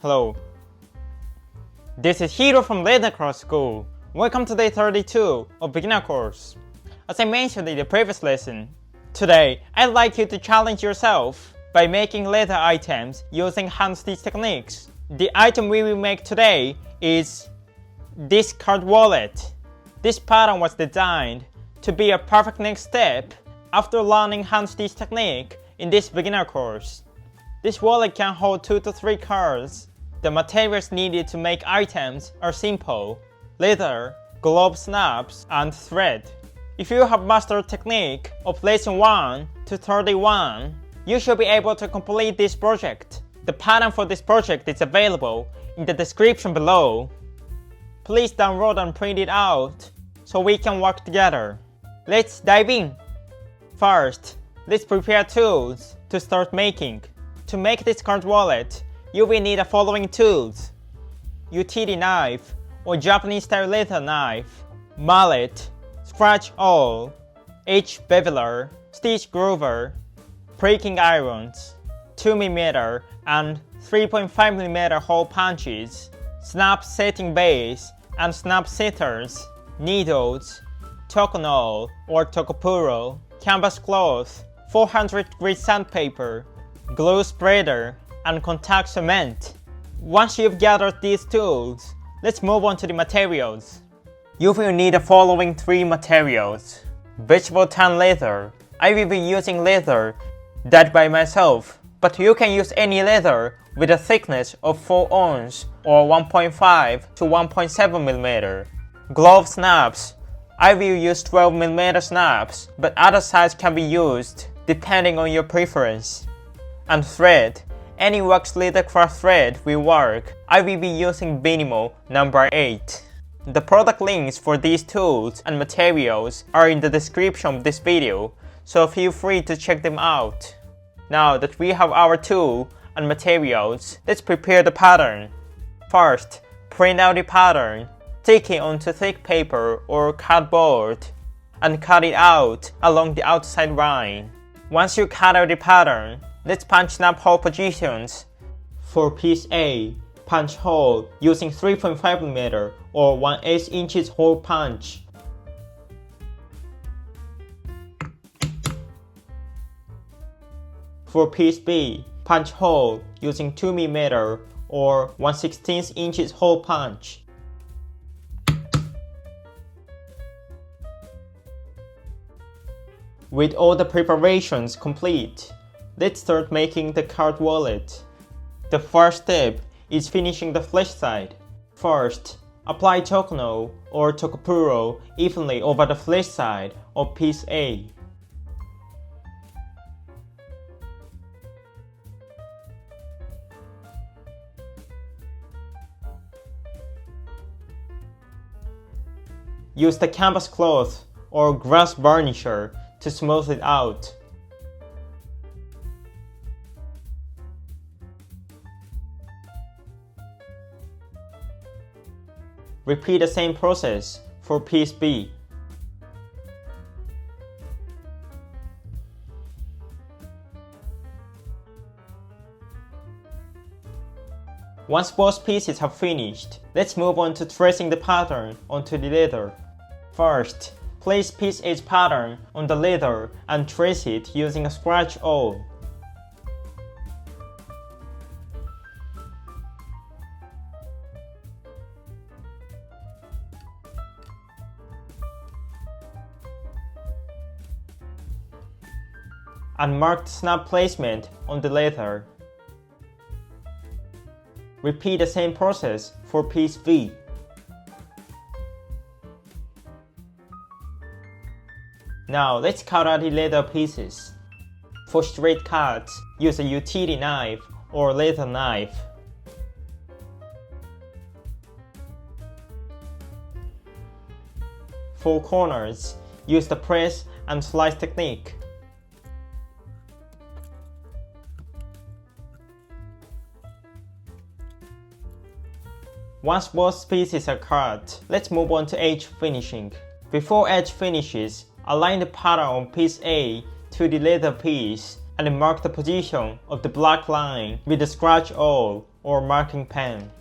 Hello, this is Hiro from Leathercraft School. Welcome to day 32 of beginner course. As I mentioned in the previous lesson, today I'd like you to challenge yourself by making leather items using hand stitch techniques. The item we will make today is this card wallet. This pattern was designed to be a perfect next step after learning hand stitch technique in this beginner course. This wallet can hold 2 to 3 cards. The materials needed to make items are simple: leather, glove snaps, and thread. If you have mastered technique of lesson 1 to 31, you should be able to complete this project. The pattern for this project is available in the description below. Please download and print it out so we can work together. Let's dive in. First, let's prepare tools to start making. To make this card wallet, you will need the following tools: utility knife or Japanese style leather knife, mallet, scratch awl, edge beveler, stitch groover, breaking irons, 2mm and 3.5mm hole punches, snap setting base and snap setters, needles, tokonole or tokopuro, canvas cloth, 400-degree sandpaper, glue spreader, and contact cement. Once you've gathered these tools, let's move on to the materials. You will need the following 3 materials. Vegetable tan leather. I will be using leather dyed by myself, but you can use any leather with a thickness of 4 ounce or 1.5 to 1.7mm. Glove snaps. I will use 12mm snaps, but other size can be used depending on your preference. And thread. Any wax leathercraft thread will work. I will be using Minimal number 8. The product links for these tools and materials are in the description of this video, so feel free to check them out. Now that we have our tool and materials, let's prepare the pattern. First, print out the pattern, stick it onto thick paper or cardboard, and cut it out along the outside line. Once you cut out the pattern, let's punch snap hole positions. For piece A, punch hole using 3.5mm or 1/8 inches hole punch. For piece B, punch hole using 2mm or 1/16 inches hole punch. With all the preparations complete, let's start making the card wallet. The first step is finishing the flesh side. First, apply tokonole or tokopuro evenly over the flesh side of piece A. Use the canvas cloth or grass varnisher to smooth it out. Repeat the same process for piece B. Once both pieces have finished, let's move on to tracing the pattern onto the leather. First, place piece A's pattern on the leather and trace it using a scratch awl. And mark the snap placement on the leather. Repeat the same process for piece B. Now let's cut out the leather pieces. For straight cuts, use a utility knife or leather knife. For corners, use the press and slice technique. Once both pieces are cut, let's move on to edge finishing. Before edge finishes, align the pattern on piece A to the leather piece and mark the position of the black line with the scratch awl or marking pen.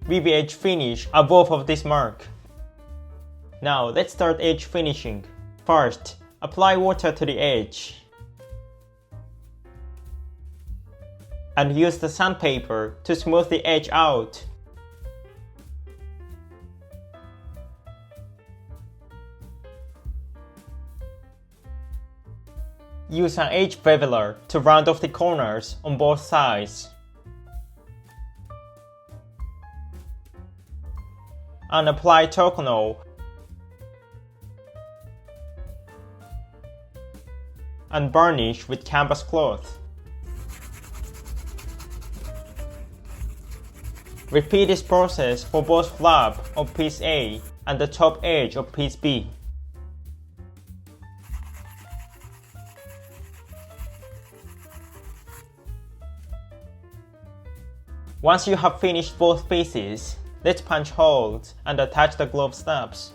Leave edge finish above of this mark. Now let's start edge finishing. First, apply water to the edge. And use the sandpaper to smooth the edge out. Use an edge beveler to round off the corners on both sides. And apply Tokonol and varnish with canvas cloth. Repeat this process for both flap of piece A and the top edge of piece B. Once you have finished both pieces, let's punch holes and attach the glove snaps.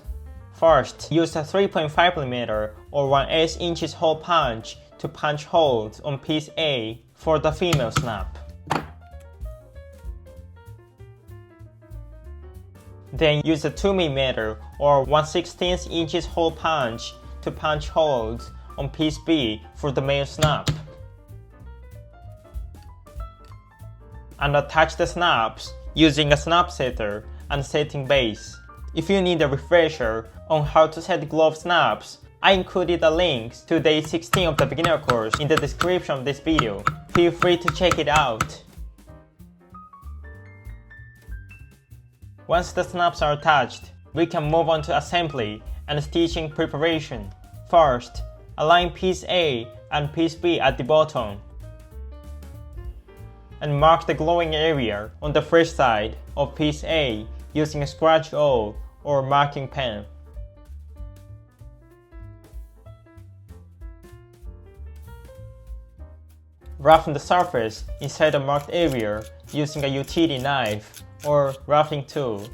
First, use a 3.5mm or 1/8 inches hole punch to punch holes on piece A for the female snap. Then use a 2mm or 1/16 inches hole punch to punch holes on piece B for the male snap. And attach the snaps using a snap setter and setting base. If you need a refresher on how to set glove snaps, I included a link to day 16 of the beginner course in the description of this video. Feel free to check it out. Once the snaps are attached, we can move on to assembly and stitching preparation. First, align piece A and piece B at the bottom. And mark the glowing area on the fresh side of piece A using a scratch awl or marking pen. Roughen the surface inside the marked area using a utility knife or roughing tool.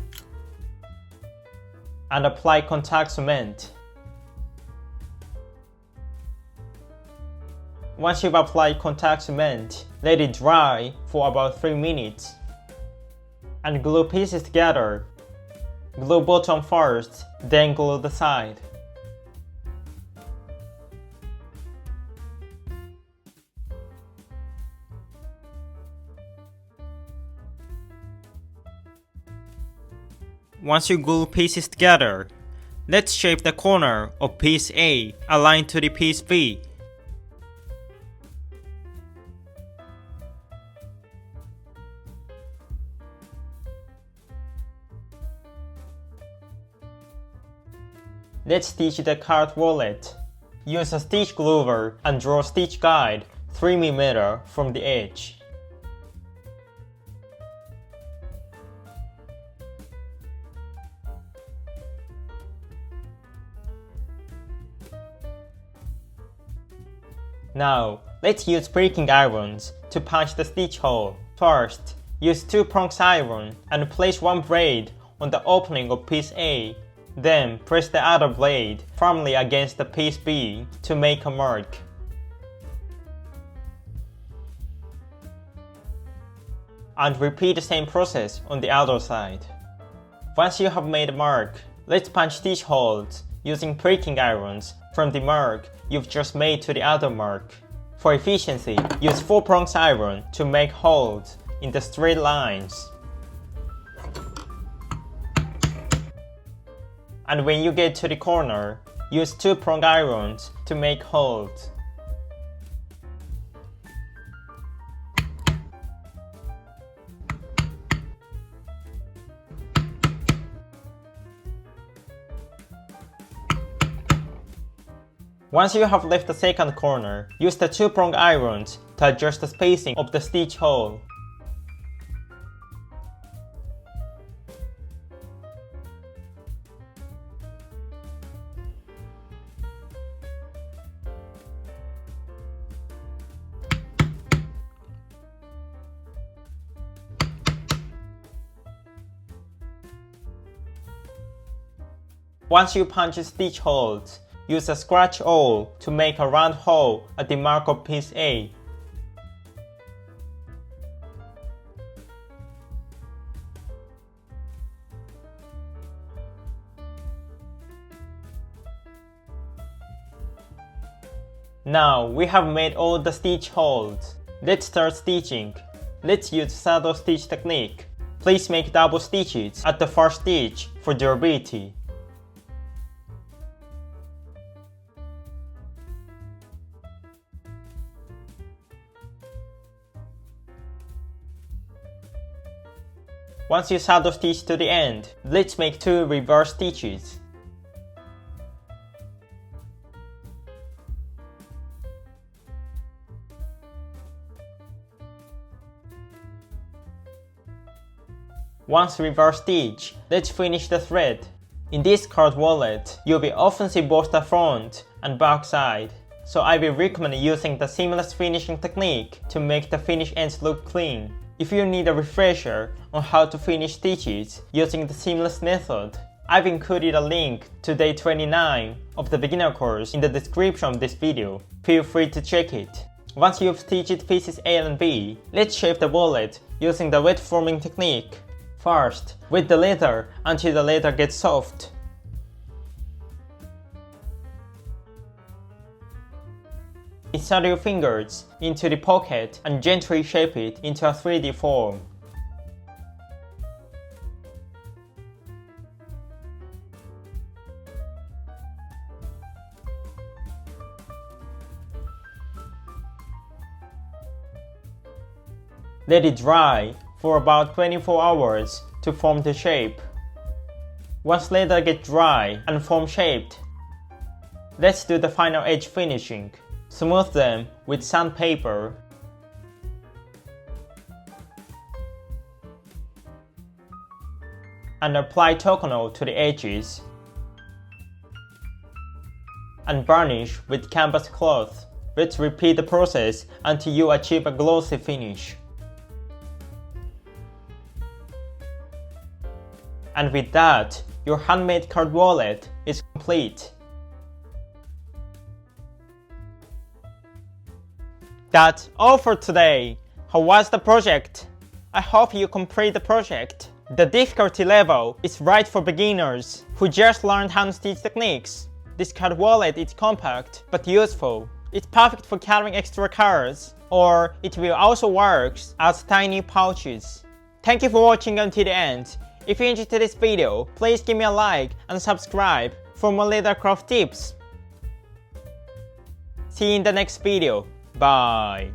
And apply contact cement. Once you've applied contact cement, let it dry for about 3 minutes. And glue pieces together. Glue bottom first, then glue the side. Once you glue pieces together, let's shape the corner of piece A aligned to the piece B. Let's stitch the card wallet. Use a stitch gluer and draw stitch guide 3mm from the edge. Now, let's use breaking irons to punch the stitch hole. First, use 2 prongs iron and place one blade on the opening of piece A. Then press the other blade firmly against the piece B to make a mark. And repeat the same process on the other side. Once you have made a mark, let's punch stitch holes using breaking irons from the mark you've just made to the other mark. For efficiency, use 4 prongs iron to make holes in the straight lines. And when you get to the corner, use 2 prong irons to make holes. Once you have left the second corner, use the 2 prong irons to adjust the spacing of the stitch hole. Once you punch stitch holes, use a scratch awl to make a round hole at the mark of piece A. Now we have made all the stitch holes. Let's start stitching. Let's use saddle stitch technique. Please make double stitches at the first stitch for durability. Once you saddle stitch to the end, let's make 2 reverse stitches. Once reverse stitch, let's finish the thread. In this card wallet, you'll be often see both the front and back side, so I will recommend using the seamless finishing technique to make the finish ends look clean. If you need a refresher on how to finish stitches using the seamless method, I've included a link to day 29 of the beginner course in the description of this video. Feel free to check it. Once you've stitched pieces A and B, let's shape the wallet using the wet forming technique. First, wet the leather until the leather gets soft. Insert your fingers into the pocket and gently shape it into a 3D form. Let it dry for about 24 hours to form the shape. Once leather gets dry and form shaped, let's do the final edge finishing. Smooth them with sandpaper. And apply Tocono to the edges. And varnish with canvas cloth. Let's repeat the process until you achieve a glossy finish. And with that, your handmade card wallet is complete. That's all for today. How was the project? I hope you complete the project. The difficulty level is right for beginners who just learned hand stitch techniques. This card wallet is compact but useful. It's perfect for carrying extra cards, or it will also work as tiny pouches. Thank you for watching until the end. If you enjoyed this video, please give me a like and subscribe for more Leathercraft tips. See you in the next video. Bye.